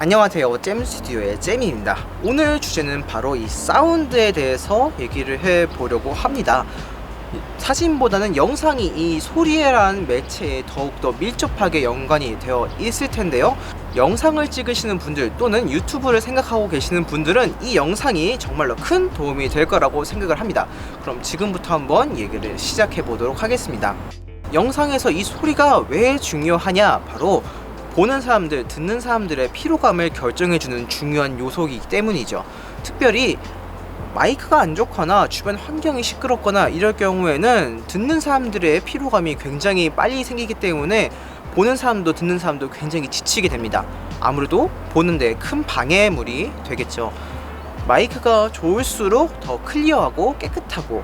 안녕하세요. 잼스튜디오의 잼입니다. 오늘 주제는 바로 이 사운드에 대해서 얘기를 해보려고 합니다. 사진보다는 영상이 이 소리라는 매체에 더욱더 밀접하게 연관이 되어 있을 텐데요. 영상을 찍으시는 분들 또는 유튜브를 생각하고 계시는 분들은 이 영상이 정말로 큰 도움이 될 거라고 생각을 합니다. 그럼 지금부터 한번 얘기를 시작해 보도록 하겠습니다. 영상에서 이 소리가 왜 중요하냐? 바로 보는 사람들, 듣는 사람들의 피로감을 결정해주는 중요한 요소이기 때문이죠. 특별히 마이크가 안 좋거나 주변 환경이 시끄럽거나 이럴 경우에는 듣는 사람들의 피로감이 굉장히 빨리 생기기 때문에 보는 사람도 듣는 사람도 굉장히 지치게 됩니다. 아무래도 보는데 큰 방해물이 되겠죠. 마이크가 좋을수록 더 클리어하고 깨끗하고,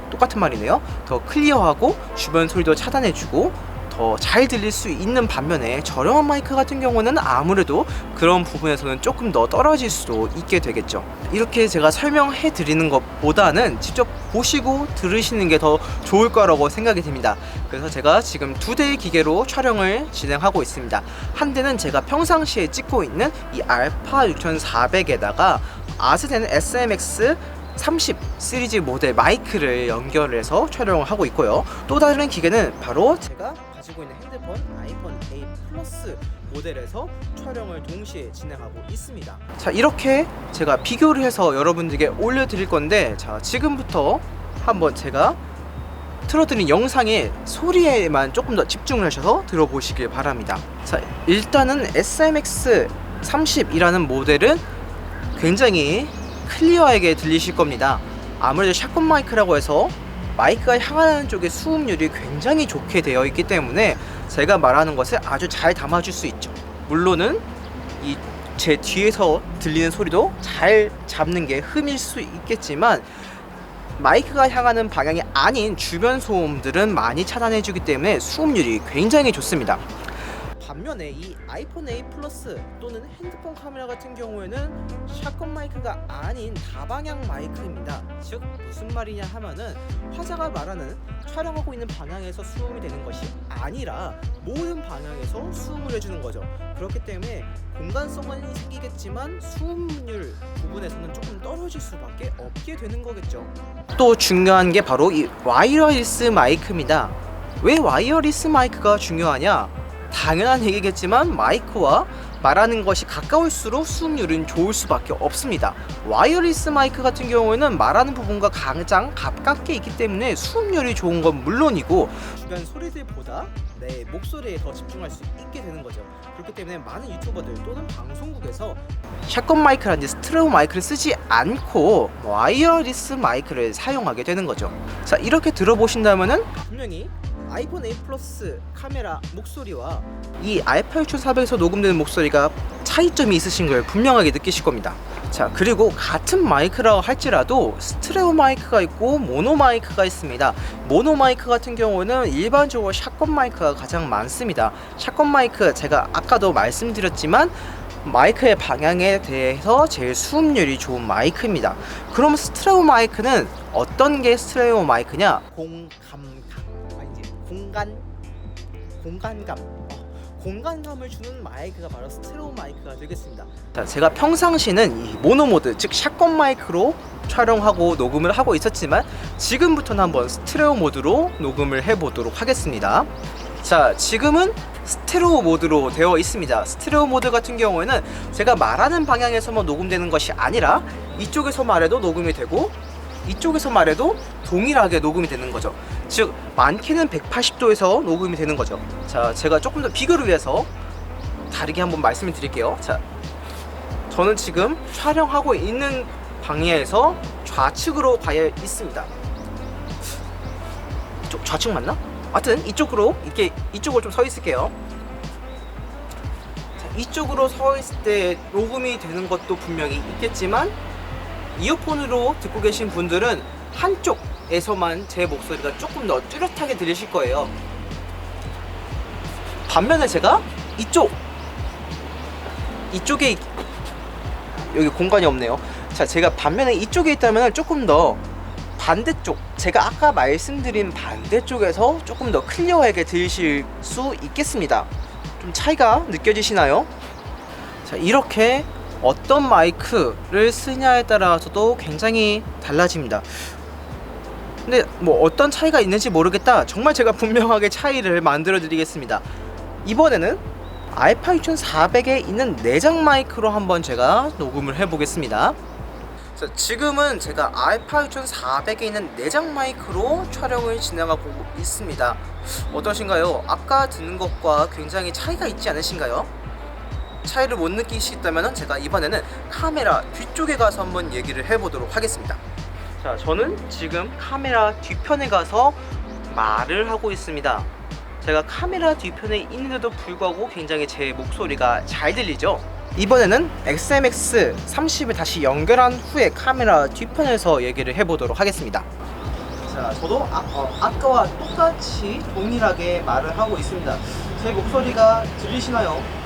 똑같은 말이네요. 더 클리어하고 주변 소리도 차단해주고 더 잘 들릴 수 있는 반면에 저렴한 마이크 같은 경우는 아무래도 그런 부분에서는 조금 더 떨어질 수도 있게 되겠죠. 이렇게 제가 설명해 드리는 것보다는 직접 보시고 들으시는 게 더 좋을 거라고 생각이 됩니다. 그래서 제가 지금 두 대의 기계로 촬영을 진행하고 있습니다. 한 대는 제가 평상시에 찍고 있는 이 알파 6400에다가 아스덴 SMX 30 시리즈 모델 마이크를 연결해서 촬영을 하고 있고요. 또 다른 기계는 바로 제가 가지고 있는 핸드폰 아이폰 8 플러스 모델에서 촬영을 동시에 진행하고 있습니다. 자, 이렇게 제가 비교를 해서 여러분들에게 올려드릴 건데, 자, 지금부터 한번 제가 틀어드린 영상의 소리에만 조금 더 집중을 하셔서 들어보시길 바랍니다. 자, 일단은 SMX 30이라는 모델은 굉장히 클리어하게 들리실 겁니다. 아무래도 샷건 마이크라고 해서 마이크가 향하는 쪽의 수음률이 굉장히 좋게 되어 있기 때문에 제가 말하는 것을 아주 잘 담아줄 수 있죠. 물론은 이 제 뒤에서 들리는 소리도 잘 잡는 게 흠일 수 있겠지만 마이크가 향하는 방향이 아닌 주변 소음들은 많이 차단해주기 때문에 수음률이 굉장히 좋습니다. 반면에 이 아이폰 8 플러스 또는 핸드폰 카메라 같은 경우에는 샷건 마이크가 아닌 다방향 마이크입니다. 즉 무슨 말이냐 하면은 화자가 말하는 촬영하고 있는 방향에서 수음이 되는 것이 아니라 모든 방향에서 수음을 해주는 거죠. 그렇기 때문에 공간성은 생기겠지만 수음률 부분에서는 조금 떨어질 수밖에 없게 되는 거겠죠. 또 중요한 게 바로 이 와이어리스 마이크입니다. 왜 와이어리스 마이크가 중요하냐? 당연한 얘기겠지만 마이크와 말하는 것이 가까울수록 수음률은 좋을 수밖에 없습니다. 와이어리스 마이크 같은 경우에는 말하는 부분과 가장 가깝게 있기 때문에 수음률이 좋은 건 물론이고 주변 소리들보다 내 목소리에 더 집중할 수 있게 되는 거죠. 그렇기 때문에 많은 유튜버들 또는 방송국에서 샷건 마이크라든지 스테레오 마이크를 쓰지 않고 와이어리스 마이크를 사용하게 되는 거죠. 자, 이렇게 들어보신다면은 분명히 아이폰 8 플러스 카메라 목소리와 이 알파 6400에서 녹음되는 목소리가 차이점이 있으신 걸 분명하게 느끼실 겁니다. 자, 그리고 같은 마이크라고 할지라도 스테레오 마이크가 있고 모노 마이크가 있습니다. 모노 마이크 같은 경우는 일반적으로 샷건 마이크가 가장 많습니다. 샷건 마이크 제가 아까도 말씀드렸지만 마이크의 방향에 대해서 제일 수음률이 좋은 마이크입니다. 그럼 스테레오 마이크는 어떤 게 스테레오 마이크냐? 공간감을 주는 마이크가 바로 스테레오 마이크가 되겠습니다. 자, 제가 평상시는 이 모노 모드, 즉 샷건 마이크로 촬영하고 녹음을 하고 있었지만 지금부터는 한번 스테레오 모드로 녹음을 해보도록 하겠습니다. 자, 지금은 스테레오 모드로 되어 있습니다. 스테레오 모드 같은 경우에는 제가 말하는 방향에서만 녹음되는 것이 아니라 이쪽에서 말해도 녹음이 되고 이쪽에서 말해도 동일하게 녹음이 되는 거죠. 즉 많게는 180도에서 녹음이 되는 거죠. 자, 제가 조금 더 비교를 위해서 다르게 한번 말씀을 드릴게요. 자, 저는 지금 촬영하고 있는 방향에서 좌측으로 가 있습니다. 좌측 맞나? 하여튼 이쪽으로 이쪽으로 좀 서 있을게요. 자, 이쪽으로 서 있을 때 녹음이 되는 것도 분명히 있겠지만 이어폰으로 듣고 계신 분들은 한쪽에서만 제 목소리가 조금 더 뚜렷하게 들리실 거예요. 반면에 제가 이쪽에 여기 공간이 없네요. 자, 제가 반면에 이쪽에 있다면 조금 더 반대쪽, 제가 아까 말씀드린 반대쪽에서 조금 더 클리어하게 들으실 수 있겠습니다. 좀 차이가 느껴지시나요? 자, 자, 이렇게 어떤 마이크를 쓰냐에 따라서도 굉장히 달라집니다. 근데 뭐 어떤 차이가 있는지 모르겠다. 정말 제가 분명하게 차이를 만들어 드리겠습니다. 이번에는 알파 6400에 있는 내장 마이크로 한번 제가 녹음을 해 보겠습니다. 지금은 제가 알파 6400에 있는 내장 마이크로 촬영을 진행하고 있습니다. 어떠신가요? 아까 듣는 것과 굉장히 차이가 있지 않으신가요? 차이를 못 느끼시다면 제가 이번에는 카메라 뒤쪽에 가서 한번 얘기를 해보도록 하겠습니다. 자, 저는 지금 카메라 뒤편에 가서 말을 하고 있습니다. 제가 카메라 뒤편에 있는데도 불구하고 굉장히 제 목소리가 잘 들리죠? 이번에는 XMX30을 다시 연결한 후에 카메라 뒤편에서 얘기를 해보도록 하겠습니다. 자, 저도 아까와 똑같이 동일하게 말을 하고 있습니다. 제 목소리가 들리시나요?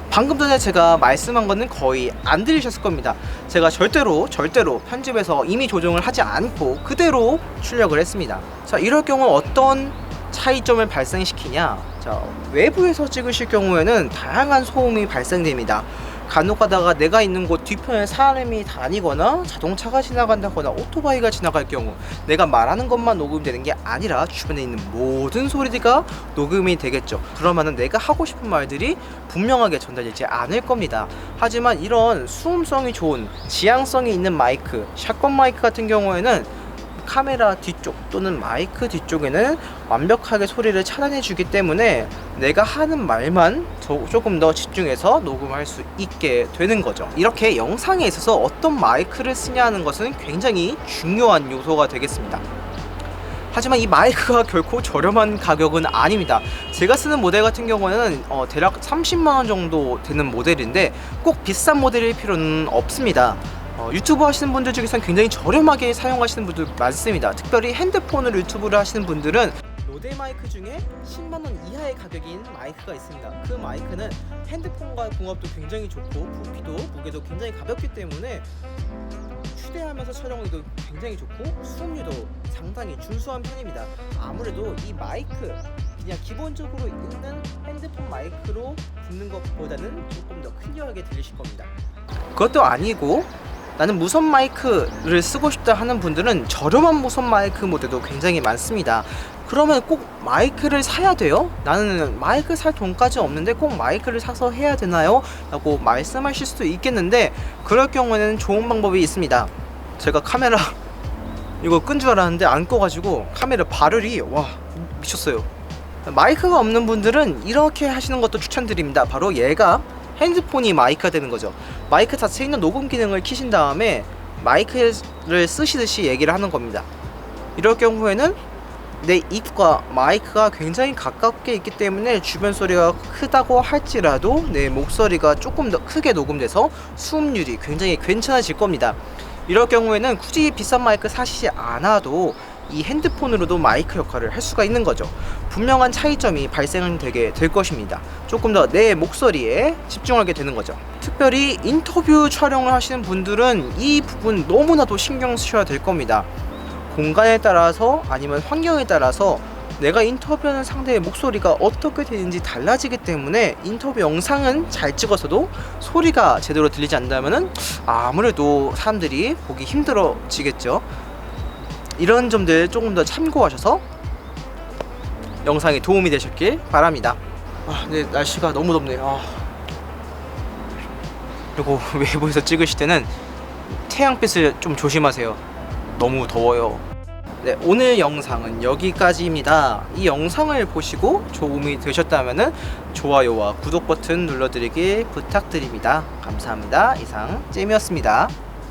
방금 전에 제가 말씀한 거는 거의 안 들리셨을 겁니다. 제가 절대로 편집에서 이미 조정을 하지 않고 그대로 출력을 했습니다. 자, 이럴 경우 어떤 차이점을 발생시키냐? 자, 외부에서 찍으실 경우에는 다양한 소음이 발생됩니다. 간혹 가다가 내가 있는 곳 뒤편에 사람이 다니거나 자동차가 지나간다거나 오토바이가 지나갈 경우 내가 말하는 것만 녹음되는 게 아니라 주변에 있는 모든 소리가 녹음이 되겠죠. 그러면은 내가 하고 싶은 말들이 분명하게 전달되지 않을 겁니다. 하지만 이런 수음성이 좋은 지향성이 있는 마이크, 샷건 마이크 같은 경우에는 카메라 뒤쪽 또는 마이크 뒤쪽에는 완벽하게 소리를 차단해 주기 때문에 내가 하는 말만 조금 더 집중해서 녹음할 수 있게 되는 거죠. 이렇게 영상에 있어서 어떤 마이크를 쓰냐는 것은 굉장히 중요한 요소가 되겠습니다. 하지만 이 마이크가 결코 저렴한 가격은 아닙니다. 제가 쓰는 모델 같은 경우에는 대략 30만원 정도 되는 모델인데 꼭 비싼 모델일 필요는 없습니다. 유튜브 하시는 분들 중에서는 굉장히 저렴하게 사용하시는 분들 많습니다. 특별히 핸드폰으로 유튜브를 하시는 분들은 모델 마이크 중에 10만원 이하의 가격인 마이크가 있습니다. 그 마이크는 핸드폰과 궁합도 굉장히 좋고 부피도 무게도 굉장히 가볍기 때문에 휴대하면서 촬영하기도 굉장히 좋고 수음률도 상당히 준수한 편입니다. 아무래도 이 마이크 그냥 기본적으로 있는 핸드폰 마이크로 듣는 것보다는 조금 더 클리어하게 들리실 겁니다. 그것도 아니고 나는 무선 마이크를 쓰고 싶다 하는 분들은 저렴한 무선 마이크 모델도 굉장히 많습니다. 그러면 꼭 마이크를 사야 돼요? 나는 마이크 살 돈까지 없는데 꼭 마이크를 사서 해야 되나요? 라고 말씀하실 수도 있겠는데 그럴 경우에는 좋은 방법이 있습니다. 제가 카메라 이거 끈 줄 알았는데 안 꺼가지고 카메라 발열이 와 미쳤어요. 마이크가 없는 분들은 이렇게 하시는 것도 추천드립니다. 바로 얘가 핸드폰이 마이크가 되는 거죠. 마이크 자체에 있는 녹음 기능을 켜신 다음에 마이크를 쓰시듯이 얘기를 하는 겁니다. 이럴 경우에는 내 입과 마이크가 굉장히 가깝게 있기 때문에 주변 소리가 크다고 할지라도 내 목소리가 조금 더 크게 녹음돼서 수음률이 굉장히 괜찮아질 겁니다. 이럴 경우에는 굳이 비싼 마이크 사시지 않아도 이 핸드폰으로도 마이크 역할을 할 수가 있는 거죠. 분명한 차이점이 발생되게 될 것입니다. 조금 더 내 목소리에 집중하게 되는 거죠. 특별히 인터뷰 촬영을 하시는 분들은 이 부분 너무나도 신경 쓰셔야 될 겁니다. 공간에 따라서 아니면 환경에 따라서 내가 인터뷰하는 상대의 목소리가 어떻게 되는지 달라지기 때문에 인터뷰 영상은 잘 찍어서도 소리가 제대로 들리지 않는다면 아무래도 사람들이 보기 힘들어지겠죠. 이런 점들 조금 더 참고하셔서 영상에 도움이 되셨길 바랍니다. 네, 날씨가 너무 덥네요. 그리고 외부에서 찍으실 때는 태양빛을 좀 조심하세요. 너무 더워요. 네, 오늘 영상은 여기까지입니다. 이 영상을 보시고 도움이 되셨다면 좋아요와 구독 버튼 눌러드리길 부탁드립니다. 감사합니다. 이상 잼이었습니다.